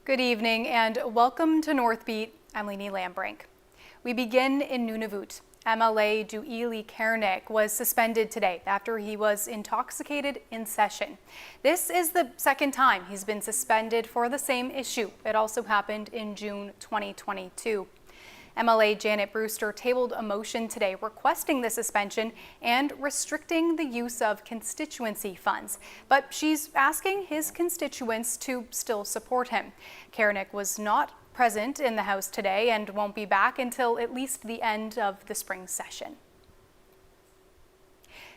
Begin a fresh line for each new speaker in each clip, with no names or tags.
Good evening and welcome to Northbeat. I'm Lainey Lambrink. We begin in Nunavut. MLA Duili Kernick was suspended today after he was intoxicated in session. This is the second time he's been suspended for the same issue. It also happened in June 2022. MLA Janet Brewster tabled a motion today requesting the suspension and restricting the use of constituency funds. But she's asking his constituents to still support him. Kernick was not present in the House today and won't be back until at least the end of the spring session.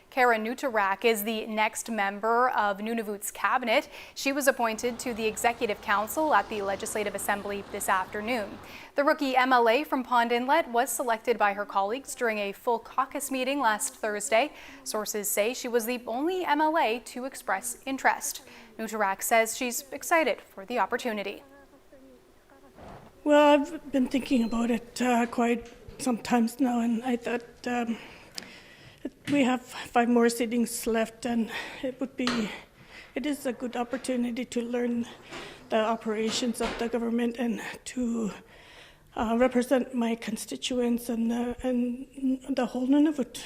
Kara Nuttarak is the next member of Nunavut's cabinet. She was appointed to the Executive Council at the Legislative Assembly this afternoon. The rookie MLA from Pond Inlet was selected by her colleagues during a full caucus meeting last Thursday. Sources say she was the only MLA to express interest. Nuttarak says she's excited for the opportunity.
Well, I've been thinking about it quite sometimes now, and I thought we have 5 more sittings left, and it is a good opportunity to learn the operations of the government and to represent my constituents and the whole Nunavut.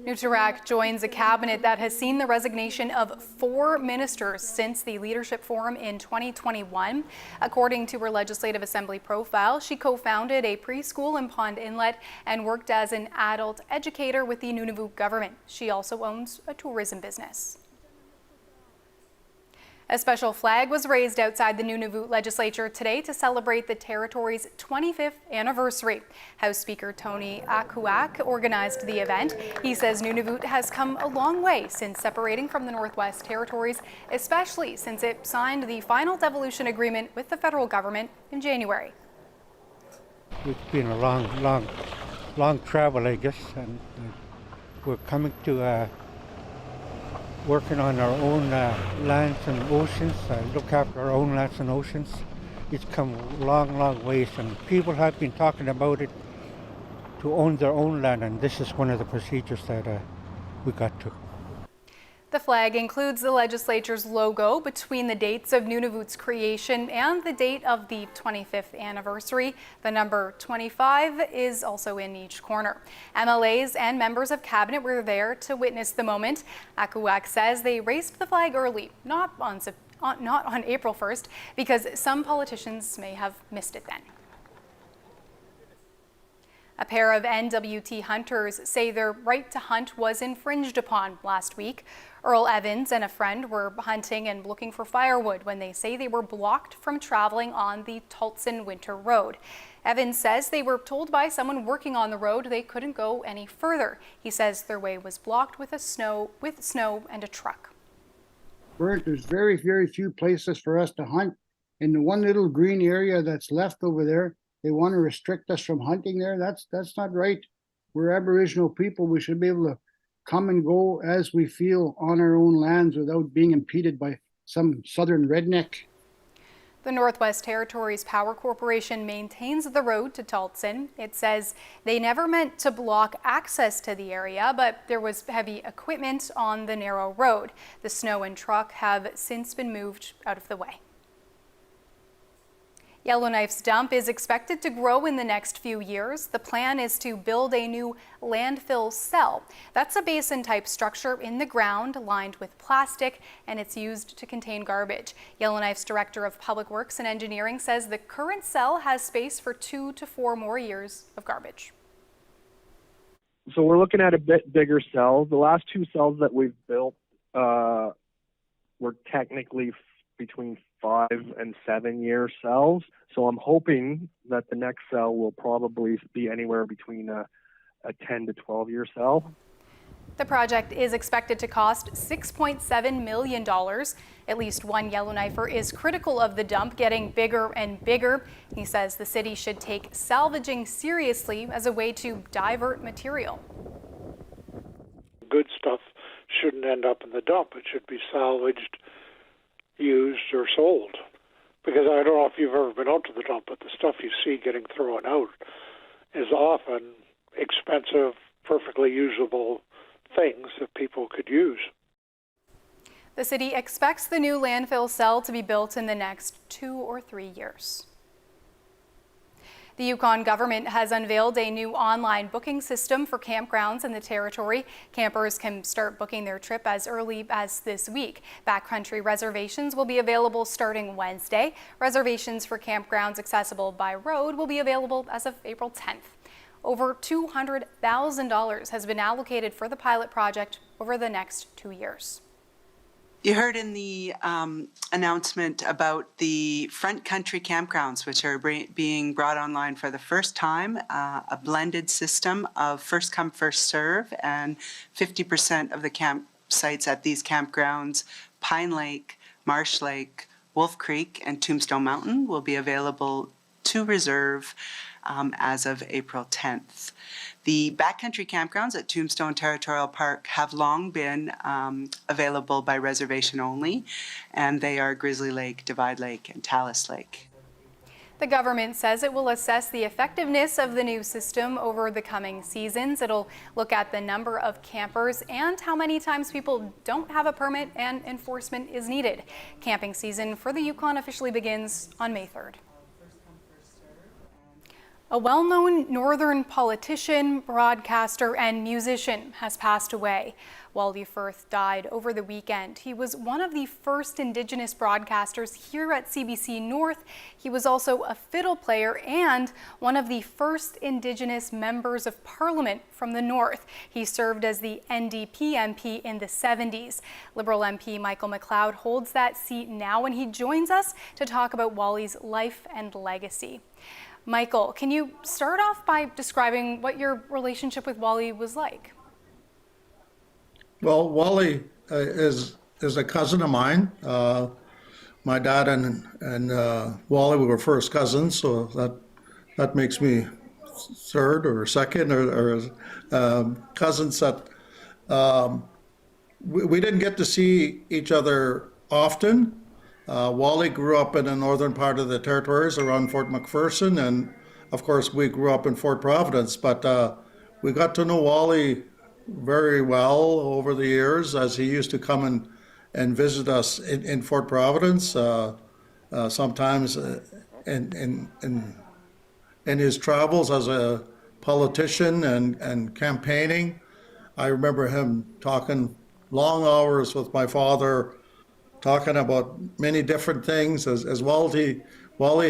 Nuttarak joins a cabinet that has seen the resignation of 4 ministers since the Leadership Forum in 2021. According to her Legislative Assembly profile, she co-founded a preschool in Pond Inlet and worked as an adult educator with the Nunavut government. She also owns a tourism business. A special flag was raised outside the Nunavut legislature today to celebrate the territory's 25th anniversary. House Speaker Tony Akuak organized the event. He says Nunavut has come a long way since separating from the Northwest Territories, especially since it signed the final devolution agreement with the federal government in January.
It's been a long travel, I guess, and we're coming to working on our own lands and oceans, look after our own lands and oceans. It's come a long ways, and people have been talking about it to own their own land, and this is one of the procedures that we got to.
The flag includes the legislature's logo between the dates of Nunavut's creation and the date of the 25th anniversary. The number 25 is also in each corner. MLAs and members of cabinet were there to witness the moment. Akuak says they raised the flag early, not on April 1st, because some politicians may have missed it then. A pair of NWT hunters say their right to hunt was infringed upon last week. Earl Evans and a friend were hunting and looking for firewood when they say they were blocked from traveling on the Tultson Winter Road. Evans says they were told by someone working on the road they couldn't go any further. He says their way was blocked with snow and a truck.
There's very few places for us to hunt. In the one little green area that's left over there, they want to restrict us from hunting there. That's not right. We're Aboriginal people. We should be able to come and go as we feel on our own lands without being impeded by some southern redneck.
The Northwest Territories Power Corporation maintains the road to Tultson. It says they never meant to block access to the area, but there was heavy equipment on the narrow road. The snow and truck have since been moved out of the way. Yellowknife's dump is expected to grow in the next few years. The plan is to build a new landfill cell. That's a basin-type structure in the ground lined with plastic, and it's used to contain garbage. Yellowknife's Director of Public Works and Engineering says the current cell has space for 2 to 4 more years of garbage.
So we're looking at a bit bigger cells. The last 2 cells that we've built were technically between 5 and 7 year cells. So I'm hoping that the next cell will probably be anywhere between a 10 to 12 year cell.
The project is expected to cost $6.7 million. At least one Yellowknifer is critical of the dump getting bigger and bigger. He says the city should take salvaging seriously as a way to divert material.
Good stuff shouldn't end up in the dump. It should be salvaged, used, or sold. Because I don't know if you've ever been out to the dump, but the stuff you see getting thrown out is often expensive, perfectly usable things that people could use.
The city expects the new landfill cell to be built in the next 2 or 3 years. The Yukon government has unveiled a new online booking system for campgrounds in the territory. Campers can start booking their trip as early as this week. Backcountry reservations will be available starting Wednesday. Reservations for campgrounds accessible by road will be available as of April 10th. Over $200,000 has been allocated for the pilot project over the next 2 years.
You heard in the announcement about the front country campgrounds, which are being brought online for the first time, a blended system of first come, first serve, and 50% of the campsites at these campgrounds, Pine Lake, Marsh Lake, Wolf Creek, and Tombstone Mountain, will be available to reserve as of April 10th. The backcountry campgrounds at Tombstone Territorial Park have long been available by reservation only, and they are Grizzly Lake, Divide Lake, and Talus Lake.
The government says it will assess the effectiveness of the new system over the coming seasons. It'll look at the number of campers and how many times people don't have a permit and enforcement is needed. Camping season for the Yukon officially begins on May 3rd. A well-known northern politician, broadcaster, and musician has passed away. Wally Furth died over the weekend. He was one of the first Indigenous broadcasters here at CBC North. He was also a fiddle player and one of the first Indigenous members of Parliament from the North. He served as the NDP MP in the 70s. Liberal MP Michael McLoud holds that seat now, and he joins us to talk about Wally's life and legacy. Michael, can you start off by describing what your relationship with Wally was like?
Well, Wally is a cousin of mine. My dad and Wally were first cousins, so that makes me third or second or cousins that we didn't get to see each other often. Wally grew up in the northern part of the territories around Fort McPherson, and of course we grew up in Fort Providence, but we got to know Wally very well over the years, as he used to come and visit us in Fort Providence, sometimes in his travels as a politician and campaigning. I remember him talking long hours with my father, talking about many different things. As Wally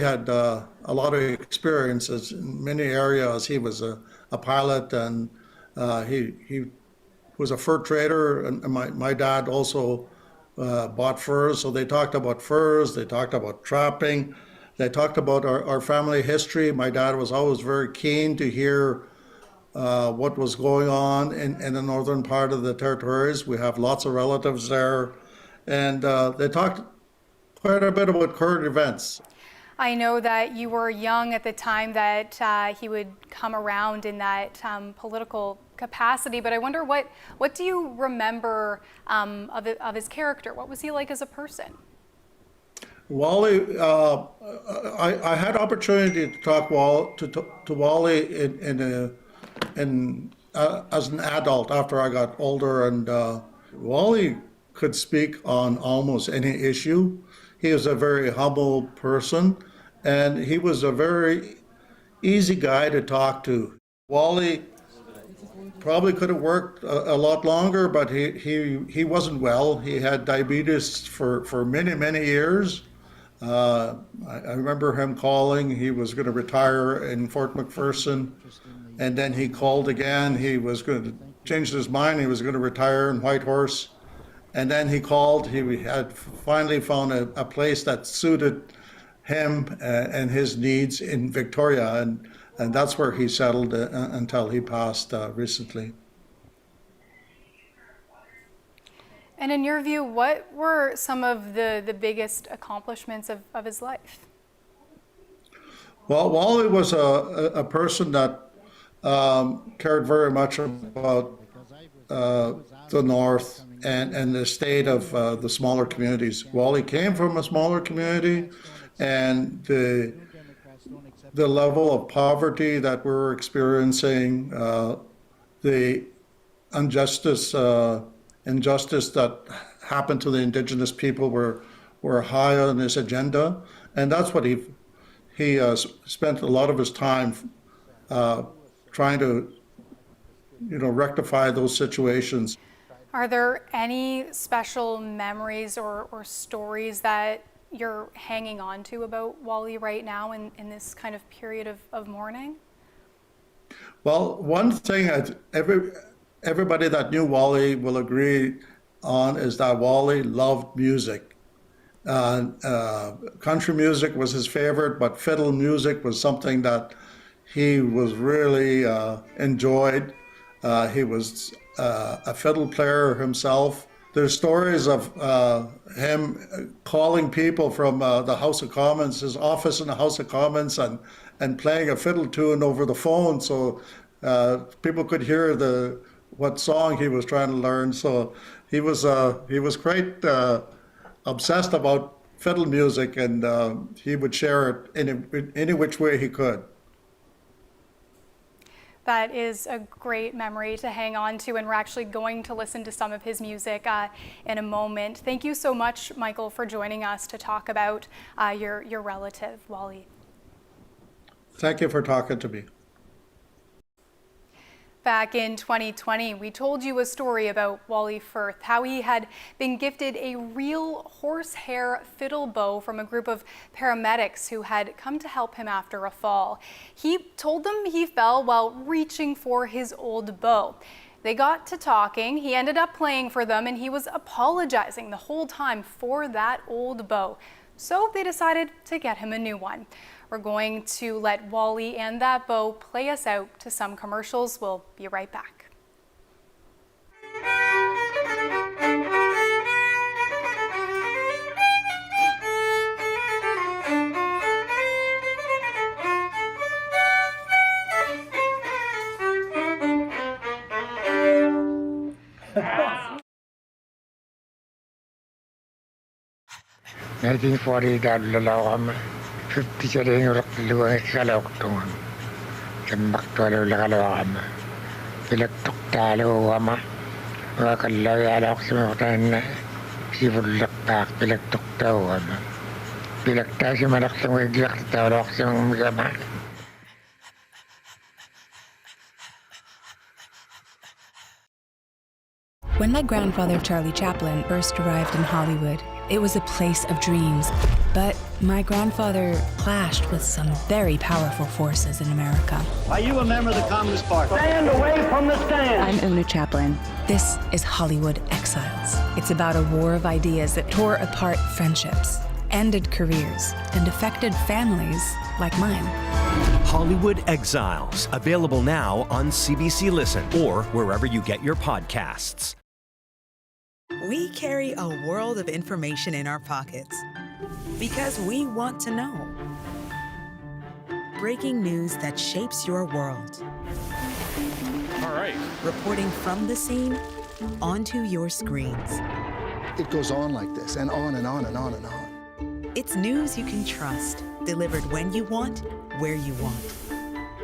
had a lot of experiences in many areas. He was a pilot, and he was a fur trader, and my dad also bought furs. So they talked about furs, they talked about trapping, they talked about our family history. My dad was always very keen to hear what was going on in the northern part of the territories. We have lots of relatives there. And they talked quite a bit about current events.
I know that you were young at the time that he would come around in that political capacity, but I wonder what do you remember of his character? What was he like as a person?
Wally, I had opportunity to talk to Wally as an adult after I got older, and Wally could speak on almost any issue. He was a very humble person, and he was a very easy guy to talk to. Wally probably could have worked a lot longer, but he wasn't well. He had diabetes for many years. I remember him calling. He was going to retire in Fort McPherson, and then he called again. He was going to change his mind. He was going to retire in Whitehorse. And then he called. He had finally found a place that suited him and his needs in Victoria, and that's where he settled until he passed recently.
And in your view, what were some of the biggest accomplishments of his life?
Well, Wally was a person that cared very much about the North and the state of the smaller communities. Wally came from a smaller community, and the level of poverty that we're experiencing, the injustice that happened to the Indigenous people were high on his agenda, and that's what he spent a lot of his time trying to, rectify those situations.
Are there any special memories or stories that you're hanging on to about Wally right now in this kind of period of mourning?
Well, one thing everybody that knew Wally will agree on is that Wally loved music. Country music was his favorite, but fiddle music was something that he was really enjoyed. He was a fiddle player himself. There's stories of him calling people from the House of Commons, his office in the House of Commons, and playing a fiddle tune over the phone so people could hear what song he was trying to learn. So he was quite obsessed about fiddle music, and he would share it in any which way he could.
That is a great memory to hang on to, and we're actually going to listen to some of his music in a moment. Thank you so much, Michael, for joining us to talk about your relative, Wally.
Thank you for talking to me.
Back in 2020, we told you a story about Wally Furth, how he had been gifted a real horsehair fiddle bow from a group of paramedics who had come to help him after a fall. He told them he fell while reaching for his old bow. They got to talking, he ended up playing for them, and he was apologizing the whole time for that old bow. So they decided to get him a new one. We're going to let Wally and that bow play us out to some commercials. We'll be right back.
$1940 50 شهرين ورق اللي كلا وقتهم كم مقتول ولا كلا وعم بلا تقتالو وما وكلا على أقسم وقتنا كيف اللقاق بلا تقتال وما بلا تاشي ما نقسم ويجلق تاولو أقسم جمع.
When my grandfather, Charlie Chaplin, first arrived in Hollywood, it was a place of dreams. But my grandfather clashed with some very powerful forces in America.
Are you a member of the Communist Party? Stand away from the stand!
I'm Una Chaplin. This is Hollywood Exiles. It's about a war of ideas that tore apart friendships, ended careers, and affected families like mine.
Hollywood Exiles, available now on CBC Listen or wherever you get your podcasts.
We carry a world of information in our pockets because we want to know. Breaking news that shapes your world.
All right.
Reporting from the scene onto your screens.
It goes on like this, and on and on and on and on.
It's news you can trust, delivered when you want, where you want.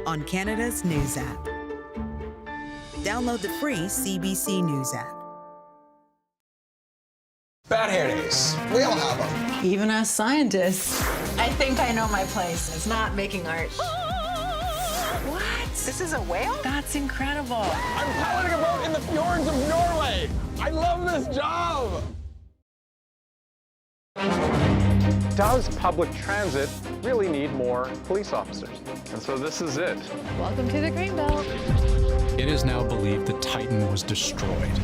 On Canada's News app. Download the free CBC News app.
Bad hair days. We all have them.
Even as scientists. I think I know my place. It's not making art.
What? This is a whale?
That's incredible.
I'm piloting a boat in the fjords of Norway. I love this job.
Does public transit really need more police officers? And so this is it.
Welcome to the Greenbelt.
It is now believed that Titan was destroyed.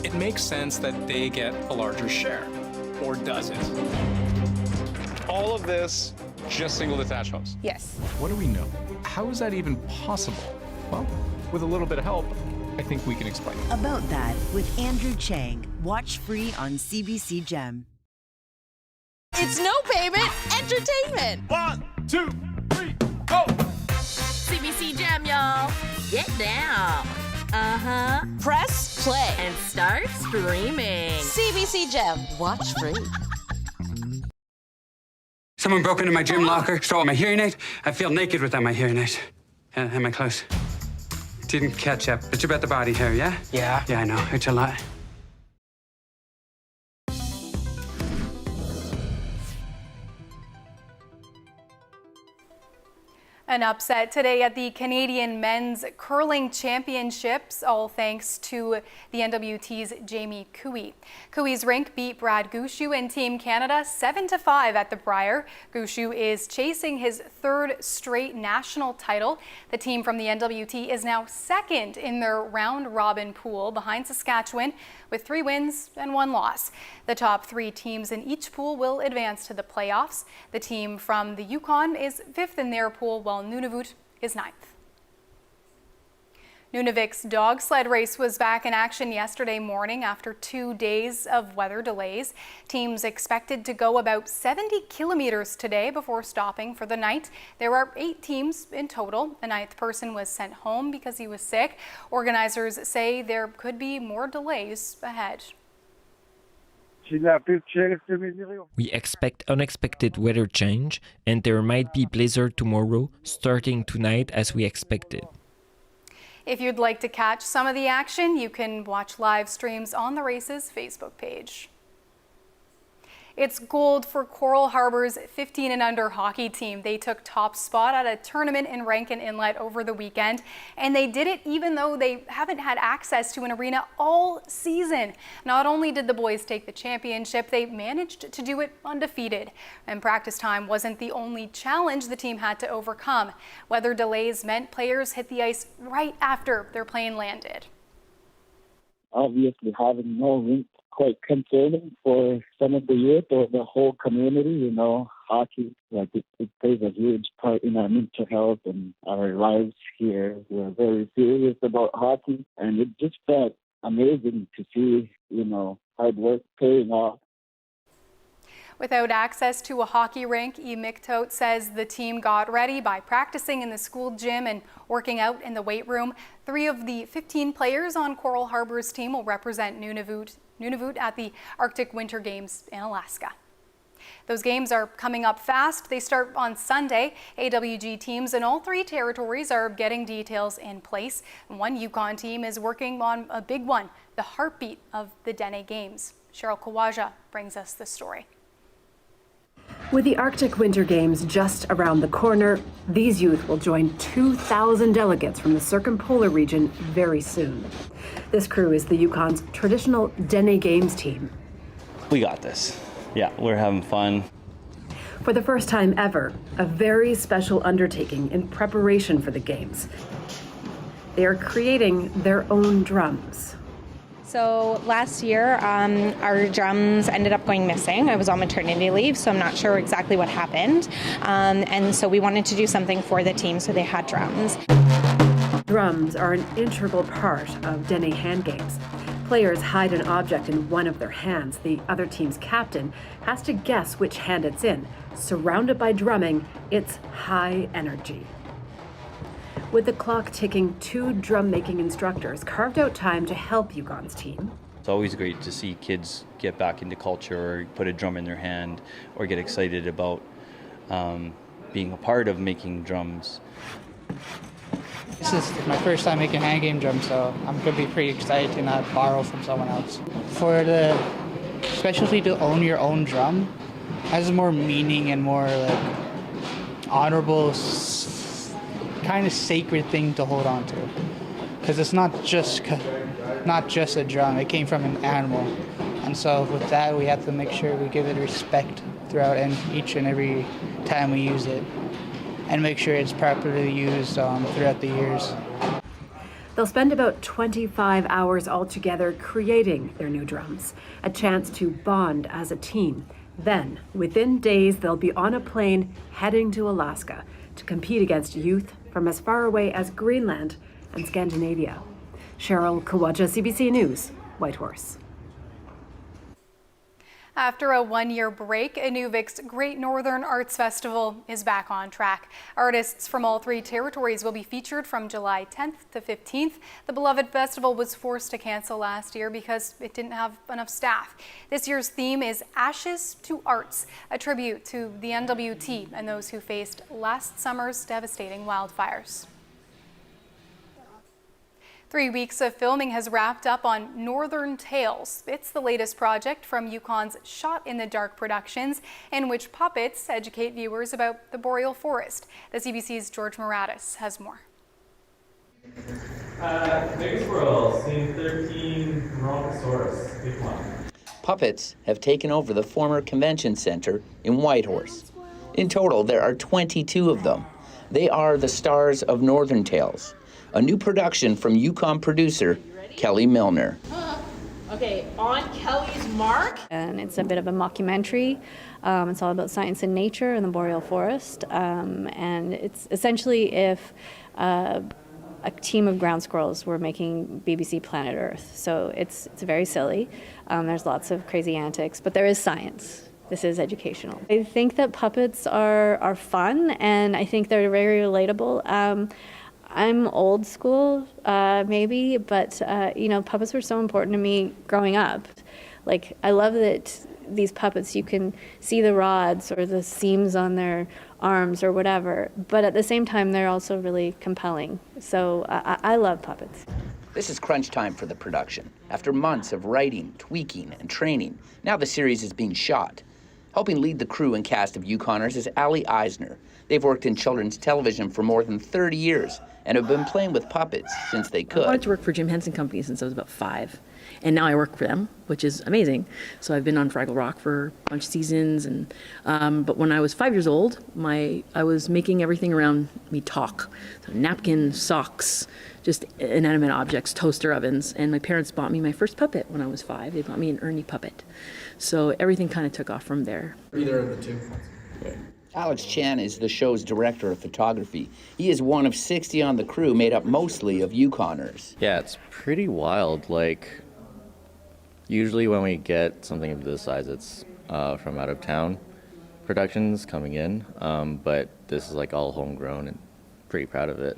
It makes sense that they get a larger share, or does it?
All of this, just single detached homes.
Yes.
What do we know? How is that even possible? Well, with a little bit of help, I think we can explain it.
About that with Andrew Chang. Watch free on CBC Gem.
It's no payment entertainment.
1, 2, 3, go!
CBC Gem, y'all. Get down. Uh-huh. Press play and start streaming. CBC Gem. Watch free.
Someone broke into my gym locker, stole my hearing aid. I feel naked without my hearing aid. And my clothes. Didn't catch up. It's about the body hair, yeah? Yeah. Yeah, I know. It's a lot.
An upset today at the Canadian Men's Curling Championships, all thanks to the NWT's Jamie Cooey. Cooey's rink beat Brad Gushue and Team Canada 7-5 at the Brier. Gushue is chasing his third straight national title. The team from the NWT is now second in their round-robin pool behind Saskatchewan with 3 wins and 1 loss. The top 3 teams in each pool will advance to the playoffs. The team from the Yukon is 5th in their pool, while Nunavut is 9th. Nunavut's dog sled race was back in action yesterday morning after 2 days of weather delays. Teams expected to go about 70 kilometers today before stopping for the night. There are 8 teams in total. A 9th person was sent home because he was sick. Organizers say there could be more delays ahead.
We expect unexpected weather change, and there might be blizzard tomorrow, starting tonight as we expected.
If you'd like to catch some of the action, you can watch live streams on the race's Facebook page. It's gold for Coral Harbour's 15 and under hockey team. They took top spot at a tournament in Rankin Inlet over the weekend, and they did it even though they haven't had access to an arena all season. Not only did the boys take the championship, they managed to do it undefeated. And practice time wasn't the only challenge the team had to overcome. Weather delays meant players hit the ice right after their plane landed.
Obviously, having no rink quite concerning for some of the youth or the whole community. You know, hockey, like it plays a huge part in our mental health and our lives here. We're very serious about hockey, and it just felt amazing to see, you know, hard work paying off.
Without access to a hockey rink, E. Mictot says the team got ready by practicing in the school gym and working out in the weight room. 3 of the 15 players on Coral Harbour's team will represent Nunavut at the Arctic Winter Games in Alaska. Those games are coming up fast. They start on Sunday. AWG teams in all 3 territories are getting details in place. One Yukon team is working on a big one, the heartbeat of the Dene Games. Cheryl Kawaja brings us the story.
With the Arctic Winter Games just around the corner, these youth will join 2,000 delegates from the circumpolar region very soon. This crew is the Yukon's traditional Dene Games team.
We got this. Yeah, we're having fun.
For the first time ever, a very special undertaking in preparation for the Games. They are creating their own drums.
So last year, our drums ended up going missing. I was on maternity leave, so I'm not sure exactly what happened. And so we wanted to do something for the team, so they had drums.
Drums are an integral part of Dene hand games. Players hide an object in one of their hands. The other team's captain has to guess which hand it's in. Surrounded by drumming, it's high energy. With the clock ticking, 2 drum-making instructors carved out time to help Yukon's team.
It's always great to see kids get back into culture or put a drum in their hand or get excited about being a part of making drums.
This is my first time making hand game drums, so I'm going to be pretty excited to not borrow from someone else. For the, especially to own your own drum, has more meaning and more like honorable, kind of sacred thing to hold on to, because it's not just a drum. It came from an animal, and so with that we have to make sure we give it respect throughout and each and every time we use it, and make sure it's properly used throughout the years.
They'll spend about 25 hours altogether creating their new drums, a chance to bond as a team. Then, within days, they'll be on a plane heading to Alaska to compete against youth from as far away as Greenland and Scandinavia. Cheryl Kawaja, CBC News, Whitehorse.
After a 1-year break, Inuvik's Great Northern Arts Festival is back on track. Artists from all 3 territories will be featured from July 10th to 15th. The beloved festival was forced to cancel last year because it didn't have enough staff. This year's theme is Ashes to Arts, a tribute to the NWT and those who faced last summer's devastating wildfires. 3 weeks of filming has wrapped up on Northern Tales. It's the latest project from Yukon's Shot in the Dark Productions, in which puppets educate viewers about the boreal forest. The CBC's George Moratis has more.
Biggest squirrel, scene 13, Brontosaurus, pick one.
Puppets have taken over the former convention center in Whitehorse. In total, there are 22 of them. They are the stars of Northern Tales, a new production from Yukon producer Kelly Milner.
Okay, on Kelly's mark.
And it's a bit of a mockumentary. It's all about science and nature and the boreal forest. And it's essentially if a team of ground squirrels were making BBC Planet Earth. So it's very silly. There's lots of crazy antics, but there is science. This is educational. I think that puppets are fun, and I think they're very relatable. I'm old school, maybe, but puppets were so important to me growing up. Like, I love that these puppets, you can see the rods or the seams on their arms or whatever, but at the same time, they're also really compelling. So I love puppets.
This is crunch time for the production. After months of writing, tweaking, and training, now the series is being shot. Helping lead the crew and cast of Yukoners is Ali Eisner. They've worked in children's television for more than 30 years and have been playing with puppets since they could.
I wanted to work for Jim Henson Company since I was about 5. And now I work for them, which is amazing. So I've been on Fraggle Rock for a bunch of seasons. And but when I was 5 years old, I was making everything around me talk. So napkins, socks, just inanimate objects, toaster ovens. And my parents bought me my first puppet when I was 5. They bought me an Ernie puppet. So everything kind of took off from there.
Either of the two. Okay.
Alex Chan is the show's director of photography. He is one of 60 on the crew made up mostly of Yukoners.
Yeah, it's pretty wild. Like, usually when we get something of this size, it's from out of town productions coming in, but this is like all homegrown and pretty proud of it.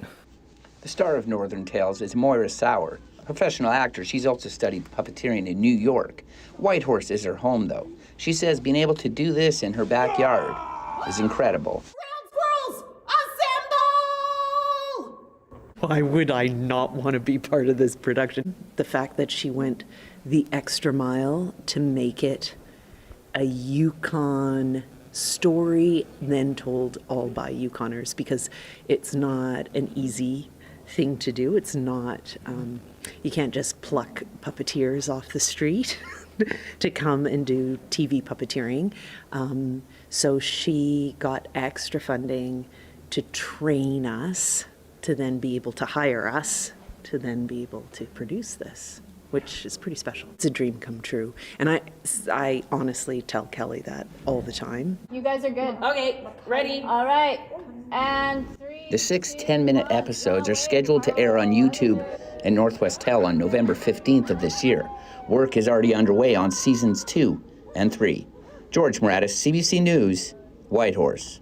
The star of Northern Tales is Moira Sauer. A professional actor, she's also studied puppeteering in New York. Whitehorse is her home, though. She says being able to do this in her backyard is incredible.
Squirrels, assemble!
Why would I not want to be part of this production? The fact that she went the extra mile to make it a Yukon story, then told all by Yukoners, because it's not an easy thing to do. It's not, you can't just pluck puppeteers off the street to come and do TV puppeteering. So she got extra funding to train us, to then be able to hire us, to then be able to produce this, which is pretty special. It's a dream come true. And I honestly tell Kelly that all the time.
You guys are good. Okay, ready? All right, and 3.
The 6 10-minute episodes are scheduled to air on YouTube and Northwest Tel on November 15th of this year. Work is already underway on seasons 2 and 3. George Moratis, CBC News, Whitehorse.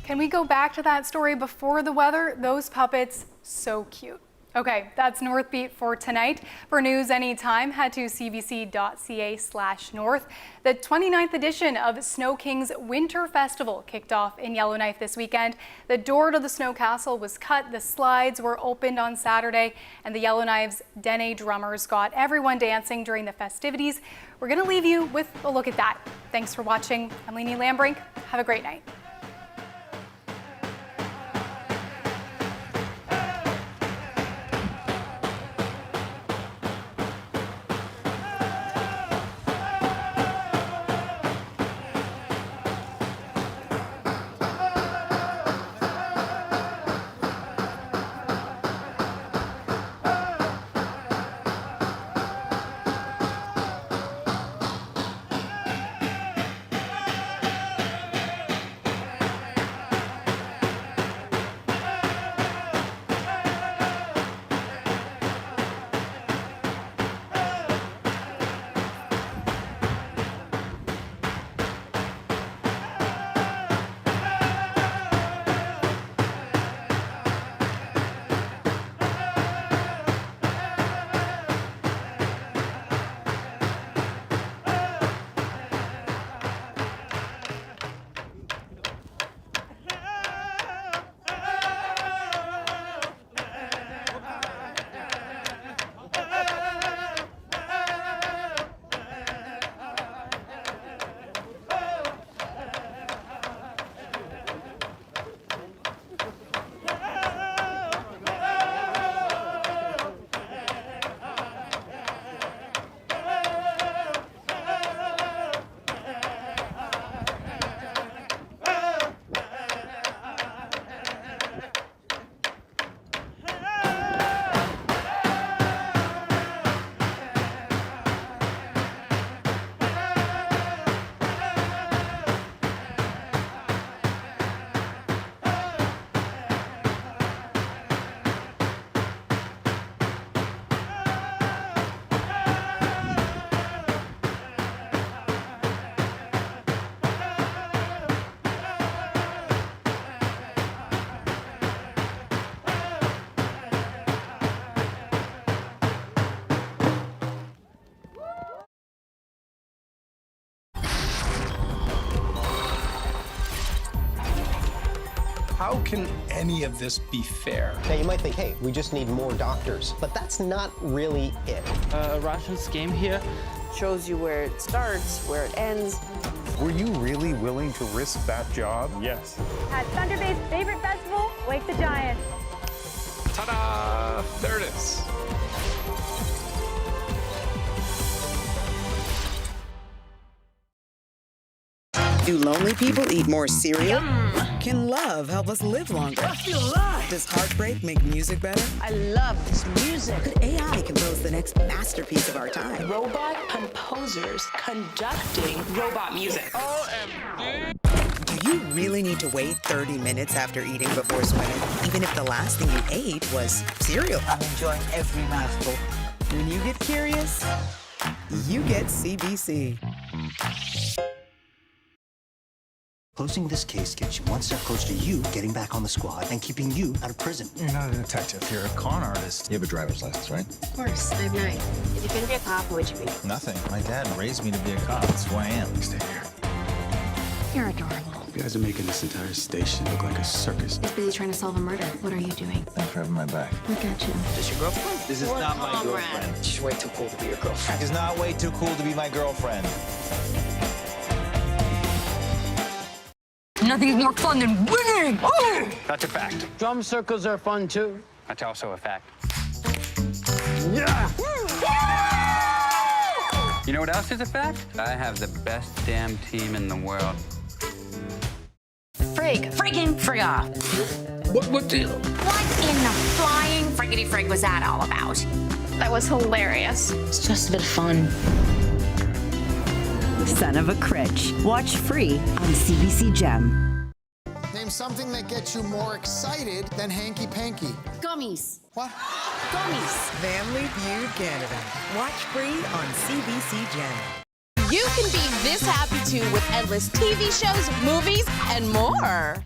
Can we go back to that story before the weather? Those puppets, so cute. Okay, that's Northbeat for tonight. For news anytime, head to cbc.ca/north. The 29th edition of Snow King's Winter Festival kicked off in Yellowknife this weekend. The door to the Snow Castle was cut, the slides were opened on Saturday, and the Yellowknife's Dene drummers got everyone dancing during the festivities. We're going to leave you with a look at that. Thanks for watching. I'm Lainey Lambrink. Have a great night.
How can any of this be fair?
Now, you might think, hey, we just need more doctors, but that's not really it.
A Russian scheme here shows you where it starts, where it ends.
Were you really willing to risk that job? Yes.
At Thunder Bay's favorite festival, Wake the Giant.
Ta-da! There it is.
Do lonely people eat more cereal? Can love help us live longer?
I feel alive.
Does heartbreak make music better?
I love this music.
Could AI compose the next masterpiece of our time?
Robot composers conducting robot music.
OMG! Do you really need to wait 30 minutes after eating before swimming, even if the last thing you ate was cereal?
I'm enjoying every mouthful.
When you get curious, you get CBC.
Closing this case gets you one step closer to you getting back on the squad and keeping you out of prison.
You're not a detective. You're a con artist. You have a driver's license, right?
Of course. I have 9. If you couldn't be a cop, what would you be?
Nothing. My dad raised me to be a cop. That's who I am. Stay here.
You're adorable.
You guys are making this entire station look like a circus.
He's busy trying to solve a murder. What are you doing?
Thanks for having my back.
Look at you.
Is this your girlfriend?
This is not my girlfriend.
She's way too cool to be your girlfriend.
It's not way too cool to be my girlfriend.
Nothing's more fun than winning! Oh!
That's a fact.
Drum circles are fun too.
That's also a fact.
Yeah!
You know what else is a fact? I have the best damn team in the world.
Frig. Friggin' frig off.
What deal?
What in the flying friggity frig was that all about?
That was hilarious.
It's just a bit of fun.
Son of a Critch. Watch free on CBC Gem.
Name something that gets you more excited than hanky-panky.
Gummies.
What?
Gummies.
Family Feud Canada. Watch free on CBC Gem.
You can be this happy too with endless TV shows, movies, and more.